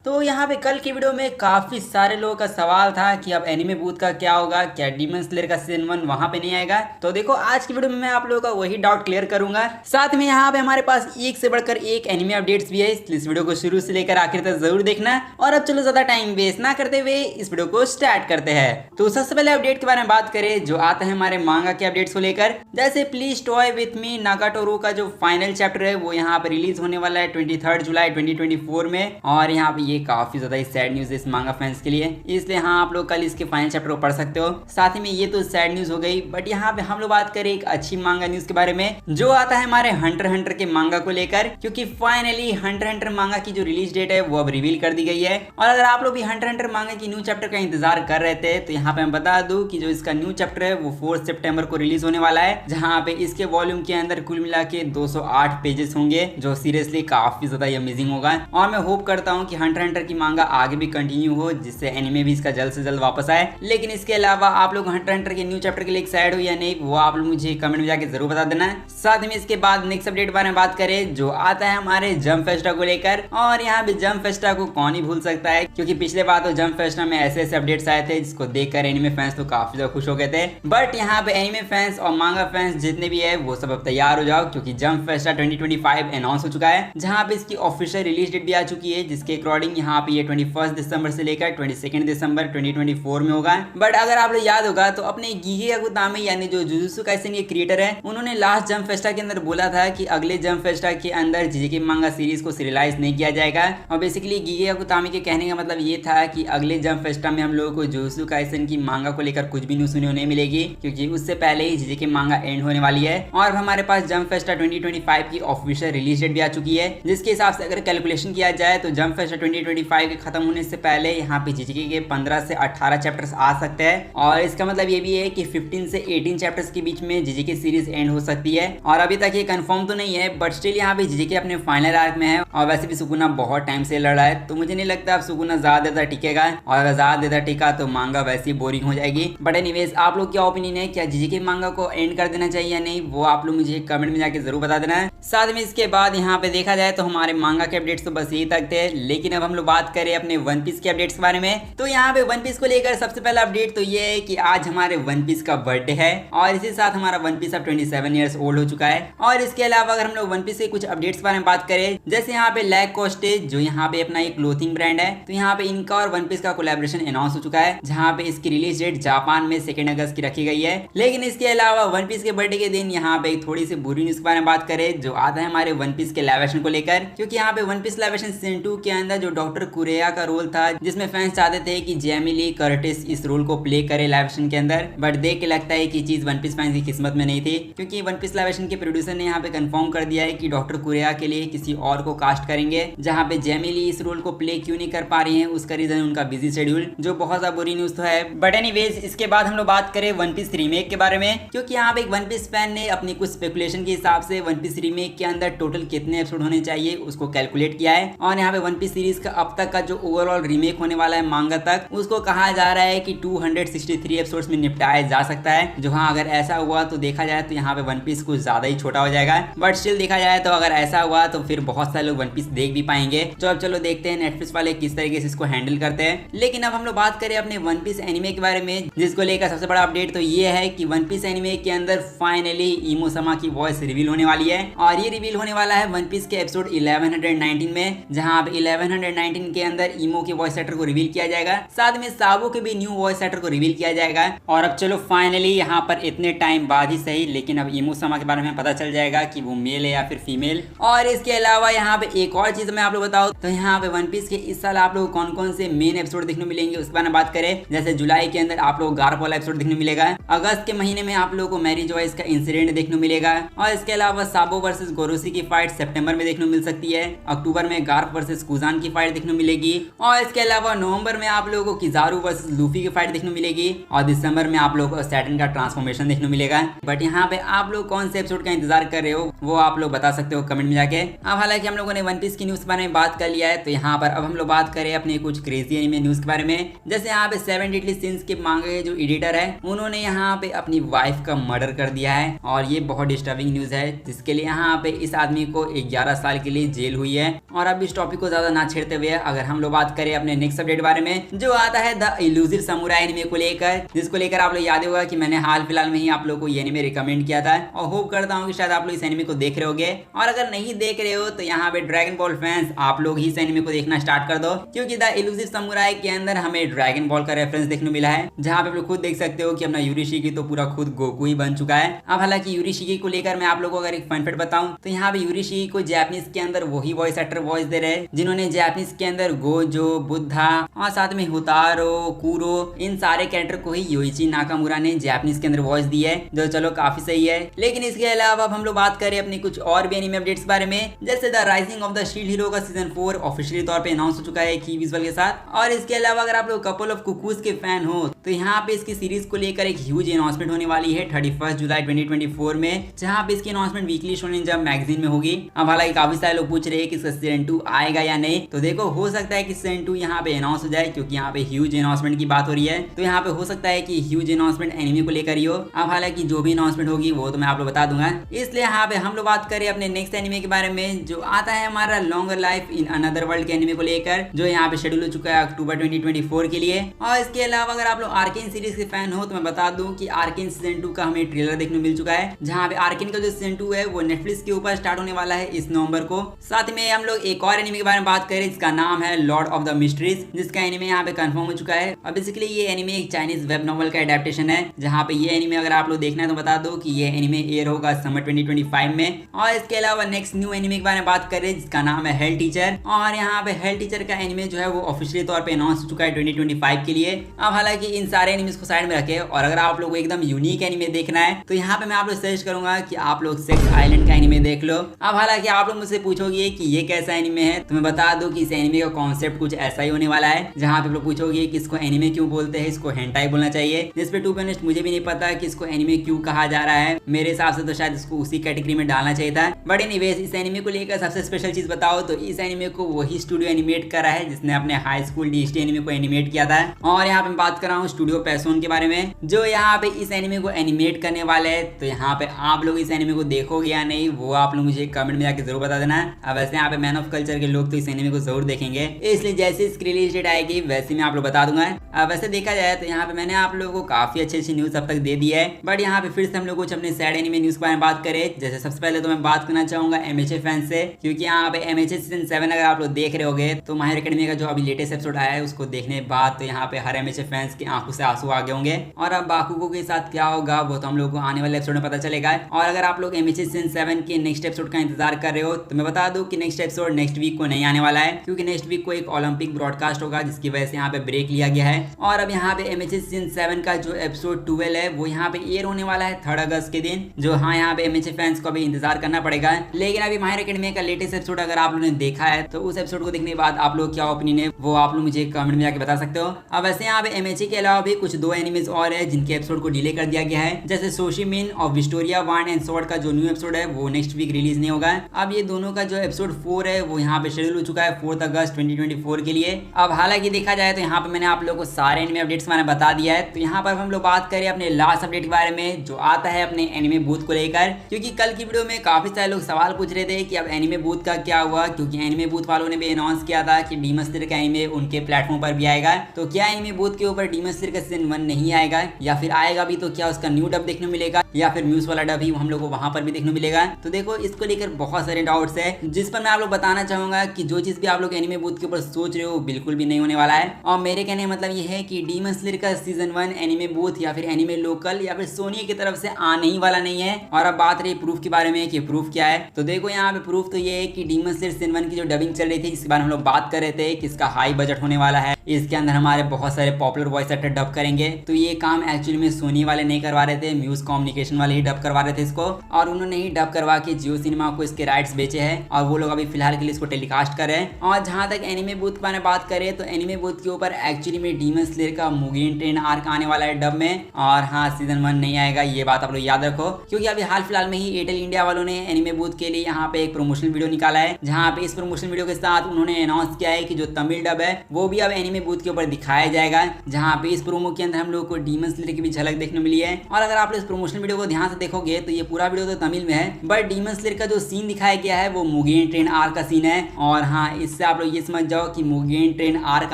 तो यहाँ पे कल की वीडियो में काफी सारे लोगों का सवाल था कि अब एनिमे बूथ का क्या होगा, क्या डीमन स्लेयर का सीजन 1 वहां पे नहीं आएगा। तो देखो आज की वीडियो में मैं आप लोगों का वही डाउट क्लियर करूंगा। साथ में यहाँ पे हमारे पास एक से बढ़कर एक एनिमे अपडेट्स भी है, इसलिए इस वीडियो को शुरू से लेकर आखिर तक जरूर देखना। और अब चलो ज्यादा टाइम वेस्ट ना करते हुए इस वीडियो को स्टार्ट करते हैं। तो सबसे पहले अपडेट के बारे में बात करें जो आता है हमारे मांगा के अपडेट्स को लेकर, जैसे प्लीज टॉय विथ मी नागाटोरू का जो फाइनल चैप्टर है वो यहाँ पे रिलीज होने वाला है 23 जुलाई 2024 में। और यहाँ पे ये काफी ज्यादा सैड न्यूज है इस मांगा फैंस के लिए, इसलिए हाँ आप लोग कल इसके फाइनल चैप्टर को पढ़ सकते हो। साथ ही में ये तो सैड न्यूज हो गई, बट यहाँ पे हम लोग बात करें एक अच्छी मांगा न्यूज के बारे में जो आता है हमारे हंटर हंटर के मांगा को लेकर, क्योंकि फाइनली हंटर हंटर मांगा की जो रिलीज डेट है वो अब रिवील कर दी गई है। और अगर आप लोग भी हंटर हंटर मांगा की न्यू चैप्टर का इंतजार कर रहे थे तो यहाँ पे मैं बता दूं कि जो इसका न्यू चैप्टर है वो 4 सितंबर को रिलीज होने वाला है, जहाँ पे इसके वॉल्यूम के अंदर कुल मिला के 208 पेजेस होंगे, जो सीरियसली काफी ज्यादा अमेजिंग होगा। और मैं होप करता हूँ कि हंटर हंटर की मांगा आगे भी कंटिन्यू हो, जिससे एनिमे भी इसका जल्द से जल्द वापस आए। लेकिन इसके अलावा आप लोग हंटर हंटर के न्यू चैप्टर के लिए एक्साइटेड हो या नहीं, वो आप लोग मुझे कमेंट में जाके जरूर बता देना। साथ में इसके बाद नेक्स्ट अपडेट के बारे में बात करें जो आता है हमारे जंप फेस्टा को लेकर। और यहाँ पे जंप फेस्टा को कौन ही भूल सकता है, क्योंकि पिछले बार तो जंप फेस्टा में ऐसे ऐसे अपडेट्स आए थे जिसको देखकर एनिमे फैंस तो काफी ज्यादा खुश हो गए थे। बट यहाँ पे एनिमे फैंस और मांगा फैंस जितने भी है वो सब अब तैयार हो जाओ, क्योंकि जंप फेस्टा 2025 अनाउंस हो चुका है, जहाँ पे इसकी ऑफिशियल रिलीज डेट भी आ चुकी है, जिसके अकॉर्डिंग यहाँ पे ये 21 दिसंबर से लेकर 22 दिसंबर 2024 में होगा। बट अगर आप लोग याद होगा तो अपने गिगे अगुतामे यानी जो जुजुत्सु काइसेन के क्रिएटर है, उन्होंने लास्ट जंप फेस्टा के अंदर बोला था कि अगले जंप फेस्टा के अंदर जीजेके मांगा सीरीज को सीरियलाइज नहीं किया जाएगा। और बेसिकली गिगे अगुतामे के कहने का मतलब ये था कि अगले जंप फेस्टा में हम लोगों को जुजुत्सु काइसेन की मांगा को लेकर कुछ भी न्यूज सुनने को नहीं मिलेगी, क्योंकि उससे पहले ही जीजेके मांगा एंड होने वाली है। और हमारे पास जंप फेस्टा 2025 की ऑफिशियल रिलीज डेट भी आ चुकी है, जिसके हिसाब से अगर कैलकुलेशन किया जाए तो जंप फेस्टा 2025 के खत्म होने से पहले यहाँ पे जीजेके के 15 से 18 चैप्टर्स आ सकते हैं। और इसका मतलब ये भी है कि 15 से 18 चैप्टर्स के बीच में जीजेके सीरीज एंड हो सकती है। और अभी तक ये कंफर्म तो नहीं है, बट स्टिल यहाँ पे जीजेके अपने फाइनल आर्क में है। और वैसे भी सुकुना बहुत टाइम से लड़ रहा है, तो मुझे नहीं लगता अब सुकुना ज्यादा देर टिकेगा। और अगर ज्यादा देर टिका तो मांगा वैसे ही बोरिंग हो जाएगी। बट एनीवेज आप लोग क्या ओपिनियन है, क्या जीजेके मांगा को एंड कर देना चाहिए या नहीं, वो आप लोग मुझे कमेंट में जाके जरूर बता देना है। साथ में इसके बाद यहाँ पे देखा जाए तो हमारे मांगा के अपडेट्स तो बस यही तक थे। लेकिन अब हम लोग बात करें अपने वन पीस के अपडेट्स के बारे में, तो यहाँ पे वन पीस को लेकर सबसे पहला अपडेट तो ये है कि आज हमारे वन पीस का बर्थडे है, और इसी साथ हमारा वन पीस अब 27 ईयर्स ओल्ड हो चुका है। और इसके अलावा अगर हम लोग वन पीस के कुछ अपडेट्स के बारे में बात करें, जैसे यहाँ पे लैक कॉस्टेज जो यहाँ पे अपना एक क्लोथिंग ब्रांड है, तो यहाँ पे इनका और वन पीस का कोलैबोरेशन अनाउंस हो चुका है, जहाँ पे इसकी रिलीज डेट जापान में 2 अगस्त की रखी गई है। लेकिन इसके अलावा वन पीस के बर्थडे के दिन यहाँ पे थोड़ी सी बुरी न्यूज के बारे में बात करें जो आता है हमारे वन पीस के लाइव एक्शन को लेकर, क्योंकि यहाँ पे One Piece live action season 2 के अंदर जो डॉक्टर कुरेया का रोल था, जिसमें फैंस चाहते थे कि जेमी ली कर्टिस इस रोल को प्ले करे लाइव एक्शन के अंदर, बट देख के लगता है कि चीज वन पीस फैंस की किस्मत में नहीं थी, क्योंकि वन पीस लाइव एक्शन के प्रोड्यूसर ने यहाँ पे कंफर्म कर दिया है कि डॉक्टर कुरेया के लिए किसी और को कास्ट करेंगे, जहाँ पे जेमी ली इस रोल को प्ले क्यों नहीं कर पा रही है, उसका रीजन उनका बिजी शेड्यूल, जो बहुत ज्यादा बुरी न्यूज तो है। बट एनीवेज इसके बाद हम लोग बात करें वन पीस रीमेक के बारे में, क्योंकि यहाँ पे एक वन पीस फैन ने अपनी कुछ स्पेकुलेशन के हिसाब से वन पीस रीमेक के अंदर टोटल कितने एपिसोड होने चाहिए उसको कैलकुलेट किया है। और यहाँ पे वन पीस सीरीज का अब तक का जो ओवरऑल रीमेक होने वाला है मांगा तक, उसको कहा जा रहा है कि 263 एपिसोड्स में निपटाया जा सकता है। जो हाँ अगर ऐसा हुआ तो देखा जाए तो यहाँ पे वन पीस कुछ ज्यादा ही छोटा हो जाएगा, बट स्टिल देखा जाए तो अगर ऐसा हुआ तो फिर बहुत सारे लोग वन पीस देख भी पाएंगे। तो अब चलो देखते हैं नेटफ्लिक्स वाले किस तरीके से इसको हैंडल करते हैं। लेकिन अब हम लोग बात करें अपने वन पीस एनिमे के बारे में, जिसको लेकर सबसे बड़ा अपडेट तो ये है कि वन पीस एनिमे के अंदर फाइनली इमो समा की वॉइस रिवील होने वाली है। और ये रिवील होने वाला है वन पीस के एपिसोड 1119 में, जहां अब 1119 के अंदर इमो के वॉइस एक्टर को रिवील किया जाएगा, साथ में साबो के भी न्यू वॉइस एक्टर को रिवील किया जाएगा। और अब चलो फाइनली यहाँ पर इतने टाइम बाद ही सही, लेकिन अब इमो समा के बारे में पता चल जाएगा कि वो मेल है या फिर फीमेल। और इसके अलावा यहाँ पे एक और चीज मैं आप लोग बताऊं तो यहाँ पे वन पीस के इस साल आप लोग कौन कौन से मेन एपिसोड देखने मिलेंगे उसके बारे में बात करें। जैसे जुलाई के अंदर आप लोग गार्प वाला एपिसोड देखने मिलेगा, अगस्त के महीने में आप लोगों को मैरी जॉयस का इंसिडेंट देखने मिलेगा, और इसके अलावा साबो वर्सेस गोरोसी की फाइट सितंबर में देखने मिल सकती है, अक्टूबर में गार्प वर्सेस कुजान की फाइट देखने मिलेगी, और इसके अलावा नवंबर में आप लोगों को किजारू वर्सेस लूफी की फाइट देखने मिलेगी, और दिसंबर में आप लोगों को सैटर्न का ट्रांसफॉर्मेशन देखने मिलेगा। बट यहाँ पे आप लोग कौन से एपिसोड का इंतजार कर रहे हो वो आप लोग बता सकते हो कमेंट में जाके। अब हालांकि हम लोगों ने वन पीस की न्यूज के बारे में बात कर लिया है, तो यहाँ पर अब हम लोग बात करें अपने कुछ क्रेजी एनिमे न्यूज के बारे में। जैसे यहाँ पे 7 डेडली सिंस के मांगा के जो एडिटर है, उन्होंने यहाँ पे अपनी वाइफ का मर्डर कर दिया है, और ये बहुत डिस्टर्बिंग न्यूज है, जिसके लिए यहाँ पे इस आदमी को 11 साल के लिए जेल हुई है। और अब इस टॉपिक को ज्यादा ना छेड़ते करते हुए अगर हम लोग बात करें अपने नेक्स्ट अपडेट बारे में, जो आता है द इल्यूसिव समुराई एनिमे को लेकर, जिसको लेकर आप लोग याद होगा कि मैंने हाल फिलहाल में ही आप लोग को ये एनिमे रिकमेंड किया था और होप करता हूँ कि शायद आप लोग इस एनिमे को देख रहे होगे। और अगर नहीं देख रहे हो तो यहाँ पे ड्रैगन बॉल फैंस आप लोग ही इस एनिमे को देखना स्टार्ट कर दो, क्योंकि द इल्यूसिव समुराई के अंदर हमें ड्रैगन बॉल का रेफरेंस देखने मिला है, जहाँ पे आप लोग खुद देख सकते हो कि अपना यूरिशिकी तो पूरा खुद गोकू ही बन चुका है। अब हालांकि यूरिशिकी को लेकर मैं आप लोगों को अगर एक फन फैक्ट बताऊं तो यहाँ पे यूरिशिकी को जापानीज के अंदर वही वॉइस एक्टर वॉइस दे रहे हैं जिन्होंने जापानीज के अंदर गोजो, बुद्धा और साथ में हुतारो, कुरो, इन सारे कैरेक्टर को ही योइची नाकामुरा ने जापानीज के अंदर वॉइस दी है, जो चलो काफी सही है। लेकिन इसके अलावा अब हम लोग बात करें अपनी कुछ और भी एनिमे अपडेट्स बारे में, जैसे the rising of the shield hero का सीजन 4 ऑफिशियली तौर पे अनाउंस हो चुका है की विजुअल के साथ। और इसके अलावा अगर आप लोग कपल ऑफ कुकूज के फैन हो तो यहाँ पे इसकी सीरीज को लेकर एक ह्यूज अनाउंसमेंट होने वाली है 31 जुलाई 2024 में, जहाँ पे इसकी announcement weekly shonen jump magazine में होगी। अब हालांकि काफी सारे लोग पूछ रहे हैं कि इसका सीजन 2 आएगा या नहीं, तो देखो हो सकता है कि सीजन 2 यहाँ पे अनाउंस हो जाए, क्योंकि यहाँ पे ह्यूज अनाउंसमेंट की बात हो रही है, तो यहाँ पे हो सकता है कि ह्यूज अनाउंसमेंट एनिमे को लेकर ही हो। अब हालांकि जो भी अनाउंसमेंट होगी वो तो मैं आप लोग बता दूंगा। इसलिए यहाँ पे हम लोग बात करें अपने नेक्स्ट एनिमे के बारे में, जो आता है हमारा longer life in another world के एनिमे को लेकर, जो यहाँ पे शेड्यूल हो चुका है अक्टूबर 2024 के लिए। और इसके अलावा अगर आप लोग आर्केन सीरीज के फैन हो तो मैं बता दूं कि आर्केन सीजन 2 का हमें ट्रेलर देखने मिल चुका है, जहाँ पे आर्केन का जो सीजन 2 है वो नेटफ्लिक्स के ऊपर स्टार्ट होने वाला है इस नवंबर को। साथ में हम लोग एक और एनिमे के बारे में बात करें जिसका नाम है लॉर्ड ऑफ द मिस्ट्रीज, जिसका एनिमे यहाँ पे कंफर्म हो चुका है। अब बेसिकली ये एनिमे एक चाइनीज वेब नॉवल का एडेप्टेशन है, जहाँ पे ये एनिमे अगर आप लोग देखना है तो बता दो कि ये एनिमे एयर होगा समर 2025 में। और इसके अलावा नेक्स्ट न्यू एनिमे के बारे में बात करें जिसका नाम है हेल टीचर, और यहाँ पे हेल टीचर का एनिमे जो है वो ऑफिशियली तौर पे अनाउंस हो चुका है 2025 के लिए। अब हालांकि इन सारे एनिमेस को साइड में रखे और अगर आप लोग को एकदम यूनिक एनिमे देखना है तो यहाँ पे मैं आप लोग सजेस्ट करूंगा कि आप लोग सेक्स आइलैंड का एनिमे देख लो। अब हालांकि आप लोग मुझसे पूछोगे कि ये कैसा एनिमे है, तो मैं बता दूं कि इस एनिमे का कॉन्सेप्ट कुछ ऐसा ही होने वाला है, जहाँ पे आप लोग पूछोगे कि इसको एनिमे क्यों बोलते हैं, इसको हेंटाई बोलना चाहिए, जिसपे टू बी ऑनेस्ट मुझे भी नहीं पता कि इसको एनिमे क्यों कहा जा रहा है। मेरे हिसाब से तो शायद इसको उसी कैटेगरी में डालना चाहिए था। बट एनीवेज इस एनिमे को लेकर सबसे स्पेशल चीज बताओ तो इस एनिमे को वही स्टूडियो एनिमेट कर रहा है जिसने अपने हाई स्कूल डीएसटी एनिमे को एनिमेट किया था। और यहाँ पे मैं बात कर रहा हूँ स्टूडियो पैसोन के बारे में, जो यहाँ पे इस एनिमे को एनिमेट करने वाले हैं। तो यहाँ पे आप लोग इस एनिमे को देखोगे या नहीं वो आप लोग मुझे कमेंट में जाके जरूर बता देना। अब वैसे यहाँ पे मैन ऑफ कल्चर के लोग तो इस एनिमे को जरूर देखेंगे, इसलिए जैसे इसकी रिलीज डेट आएगी वैसे मैं आप लोग बता दूंगा। अब वैसे देखा जाए तो यहाँ पे मैंने आप लोगों को काफी अच्छी न्यूज अब तक दे दी है, बट यहाँ पे फिर से हम लोग कुछ अपने सैड एनिमे न्यूज के बारे में बात करें। जैसे सबसे पहले तो मैं बात करना चाहूंगा एमएचए फैंस से, क्योंकि यहाँ पे एमएचए सीजन 7 अगर आप लोग देख रहे होगे तो माय हिरो एकेडमी का जो अभी लेटेस्ट एपिसोड आया है उसको देखने के बाद तो यहाँ पे हर एमएचए फैंस की आंखों से आंसू आ गए होंगे। और अब बाकुगो के साथ क्या होगा वो तो हम लोग को आने वाले एपिसोड में पता चलेगा। और अगर आप लोग एमएचए सीजन 7 के नेक्स्ट एपिसोड का इंतजार कर रहे हो तो मैं बता दूं कि नेक्स्ट एपिसोड नेक्स्ट वीक को नहीं आने वाला है, क्योंकि नेक्स्ट वीक को एक ओलंपिक ब्रॉडकास्ट होगा जिसकी वजह से यहाँ पे ब्रेक लिया गया है। और अब यहाँ पे एमएचए सीजन 7 का जो एपिसोड 12 है वो यहाँ पे एयर होने वाला है 3 अगस्त के दिन, जो हाँ यहाँ पे एमएचए फैंस को अभी इंतजार करना पड़ेगा। लेकिन अभी माय हिरो एकेडमी का लेटेस्ट एपिसोड अगर आप लोगों ने देखा है तो उस एपिसोड को देखने के बाद आप लोग क्या ओपिनियन है वो आप लोग मुझे कमेंट में जाके बता सकते हो। अब वैसे यहाँ पे एमएचए के अलावा भी कुछ 2 एनिमेज और है जिनके एपिसोड को डिले कर दिया गया है, जैसे सोशिमिन और विस्टोरिया वांड एंड स्वॉर्ड का जो न्यू एपिसोड है वो नेक्स्ट वीक रिलीज नहीं होगा। अब ये दोनों का जो एपिसोड 4 है वो यहाँ पे शेड्यूल हो चुका है 4 अगस्त 2024 के लिए। अब हालांकि देखा जाए तो यहाँ पे मैंने आप लोगों को सारे एनिमे अपडेट्स मैंने बता दिया है। तो यहाँ पर हम लोग बात करें अपने लास्ट अपडेट के बारे में, जो आता है अपने एनिमे बूथ को लेकर, क्योंकि कल की वीडियो में काफी सारे लोग सवाल पूछ रहे थे कि अब एनिमे बूथ का क्या हुआ, क्योंकि एनिमे बूथ वालों ने भी अनाउंस किया था कि डीमन स्लेयर का एनिमे उनके प्लेटफॉर्म पर भी आएगा। तो क्या एनिमे बूथ के ऊपर डीमन स्लेयर का सीजन 1 नहीं आएगा, या फिर आएगा भी तो क्या उसका न्यू डब देखने मिलेगा, या फिर म्यूज वाला डब ही हम लोग को वहां पर भी देखने मिलेगा। तो देखो इसको लेकर बहुत सारे डाउट्स है, जिस पर मैं आप लोग बताना चाहूंगा कि जो चीज भी आप लोग एनिमे बूथ के ऊपर सोच रहे हो बिल्कुल भी नहीं होने वाला है। और मेरे कहने का मतलब ये है कि डीमन स्लेयर का सीजन 1 एनिमे बूथ या फिर एनिमे लोकल या फिर सोनी की तरफ से आने ही वाला नहीं है। और अब बात रही प्रूफ के बारे में कि प्रूफ क्या है, तो देखो यहाँ पे प्रूफ तो ये है कि डीमन स्लेयर सीजन 1 की जो डबिंग चल रही थी जिसके बारे में हम लोग बात कर रहे थे कि इसका हाई बजट होने वाला है, इसके अंदर हमारे बहुत सारे पॉपुलर वॉइस एक्टर डब करेंगे। तो ये काम एक्चुअली में सोनी वाले नहीं करवा रहे थे, म्यूज कम्युनिकेशन वाले ही डब करवा रहे थे इसको, और उन्होंने ही डब करवा के जियो सिनेमा को इसके राइट्स बेचे हैं और वो लोग अभी फिलहाल के लिए इसको टेलीकास्ट कर रहे हैं। और जहां तक एनिमे बूथ के बारे में बात करें तो एनिमे बूथ के ऊपर एक्चुअली में डीमन स्लेयर का मुगेन ट्रेन आर्क आने वाला है डब में, और हाँ सीजन 1 नहीं आएगा, ये बात आप लोग याद रखो। क्योंकि अभी हाल फिलहाल में ही एयरटेल इंडिया वालों ने एनिमे बूथ के लिए यहाँ पे एक प्रमोशनल वीडियो निकाला है, जहाँ पे इस प्रमोशनल वीडियो के साथ उन्होंने अनाउंस किया है कि जो तमिल डब है वो भी अब एनिमे एनिमे बूथ के ऊपर दिखाया जाएगा, जहाँ पे इस प्रोमो के अंदर हम लोग को डीमन स्लेयर की भी झलक देखने मिली है। और अगर आप लोग इस प्रमोशनल वीडियो को ध्यान से देखोगे तो ये पूरा वीडियो तो तमिल में है, बट डीमन स्लेयर का जो सीन दिखाया गया है वो मुगेन ट्रेन आर्क का सीन है। और हाँ, इससे आप लोग ये समझ जाओ कि मुगेन ट्रेन आर्क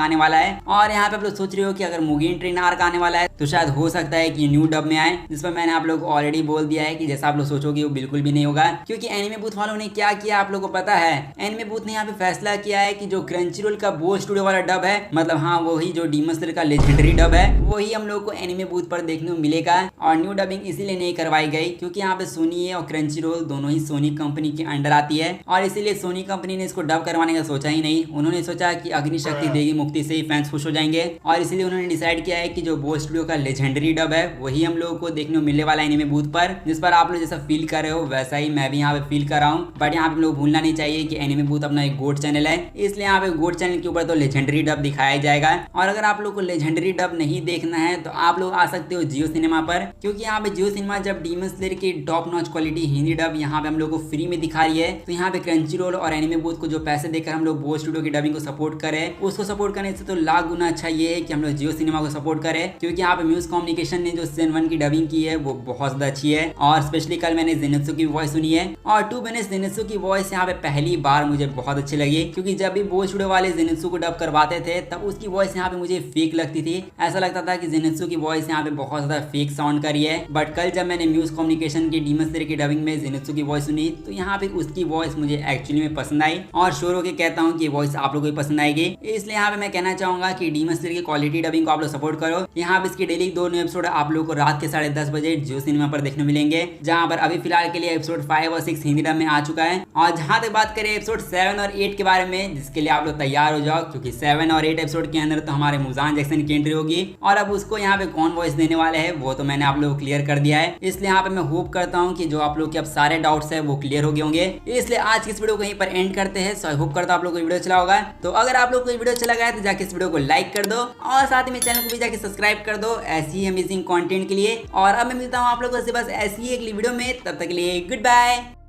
आने वाला है। और यहाँ पे आप लोग सोच रहे हो कि अगर मुगेन ट्रेन आर्क आने वाला है तो शायद हो सकता है कि न्यू डब में आए, जिस पर मैंने आप लोग को ऑलरेडी बोल दिया है कि जैसा आप लोग सोचोगे वो बिल्कुल भी नहीं होगा। क्योंकि एनिमे बूथ वालों ने क्या किया आप लोगों को पता है। एनिमे बूथ ने यहाँ पे फैसला किया है कि जो क्रंचीरोल का बो स्टूडियो वाला डब है, मतलब हाँ वही जो डीमन स्लेयर का लेजेंडरी डब है, वही हम लोग को एनिमे बूथ पर देखने को मिलेगा। और न्यू डबिंग इसीलिए नहीं करवाई गई क्योंकि यहाँ पे सोनी है और क्रंचीरोल दोनों ही सोनी कंपनी के अंडर आती है, और इसीलिए सोनी कंपनी ने इसको डब करवाने का सोचा ही नहीं। उन्होंने सोचा कि अग्निशक्ति देगी मुक्ति से ही फैंस खुश हो जाएंगे, और इसीलिए उन्होंने डिसाइड किया है कि जो बो स्टूडियो का लेजेंडरी डब है वही हम लोगों को देखने को मिलने वाला है एनिमे बूथ पर, जिस पर आप लोग जैसा फील कर रहे हो वैसा ही मैं भी यहाँ पे फील कर रहा हूँ। बट यहाँ पे लोग भूलना नहीं चाहिए कि एनिमे बूथ अपना एक गोट चैनल है, इसलिए यहाँ पे गोट चैनल के ऊपर तो लेजेंडरी डब दिखाया जाएगा। और अगर आप लोग को लेजेंडरी डब नहीं देखना है तो आप लोग आ सकते हो जियो सिनेमा पर, क्योंकि यहाँ पे जियो सिनेमा जब डीमन स्लेयर की top notch quality Hindi dub यहाँ पे हम लोग को फ्री में दिखा रही है, तो यहाँ पे क्रंचीरोल और एनिमे बूथ को जो पैसे देकर हम लोग बो स्टूडियो की डबिंग को सपोर्ट करें, उसको सपोर्ट करने से तो लाख गुना अच्छा ये है कि हम लोग जियो सिनेमा को सपोर्ट करें। क्योंकि यहाँ पे म्यूज कम्युनिकेशन ने जो सीजन 1 की डबिंग की है वो बहुत ज्यादा अच्छी है, और स्पेशली कल मैंने जेनेत्सु की वॉइस सुनी है, और टू बेनेस जेनेत्सु की वॉइस यहाँ पे पहली बार मुझे बहुत अच्छी लगी। क्योंकि जब भी बो स्टूडियो वाले जेनेत्सु को डब करवाते थे तब उसकी वॉइस यहाँ पे मुझे फेक लगती थी, ऐसा लगता था कि जेनेत्सु की वॉइस यहाँ पे बहुत ज्यादा फेक साउंड करी है। बट कल जब मैंने म्यूज कम्युनिकेशन की डीमन स्लेयर की डबिंग में जेनेत्सु की वॉइस सुनी तो यहाँ पे उसकी वॉइस मुझे एक्चुअली में पसंद आई, और शोर होकर कहता हूँ कि वॉइस आप लोगों को पसंद आएगी। इसलिए यहाँ पे मैं कहना चाहूंगा कि डीमन स्लेयर की क्वालिटी डबिंग को आप लोग सपोर्ट करो। यहाँ पे इसकी डेली 2 न्यू एपिसोड आप लोग को रात के 10:30 बजे जियो सिनेमा पर देखने मिलेंगे, जहाँ पर अभी फिलहाल के लिए एपिसोड 5 और 6 हिंदी डब में आ चुका है। और जहाँ तक बात करें एपिसोड 7 और 8 के बारे में, जिसके लिए आप लोग तैयार हो जाओ, क्योंकि 7 और 8 एपिसोड के अंदर तो हमारे मुजान जैक्सन की एंट्री होगी, और अब उसको यहाँ पे कौन वॉइस देने वाले हैं वो तो मैंने आप लोग को क्लियर कर दिया है। इसलिए यहाँ पे मैं होप करता हूँ कि जो आप लोग के अब सारे डाउट्स है वो क्लियर हो गए होंगे। इसलिए आज की इस वीडियो को यहीं पर एंड करते हैं। सो आई होप करता हूँ आप लोग को वीडियो अच्छा होगा। तो अगर आप लोग को वीडियो अच्छा लगा है तो जाके इस वीडियो को लाइक कर दो, और साथ में चैनल को भी जाके सब्सक्राइब कर दो ऐसी ही अमेजिंग कंटेंट के लिए। और अब मैं मिलता हूँ आप लोगों से बस ऐसी ही एक वीडियो में, तब तक के लिए गुड बाय।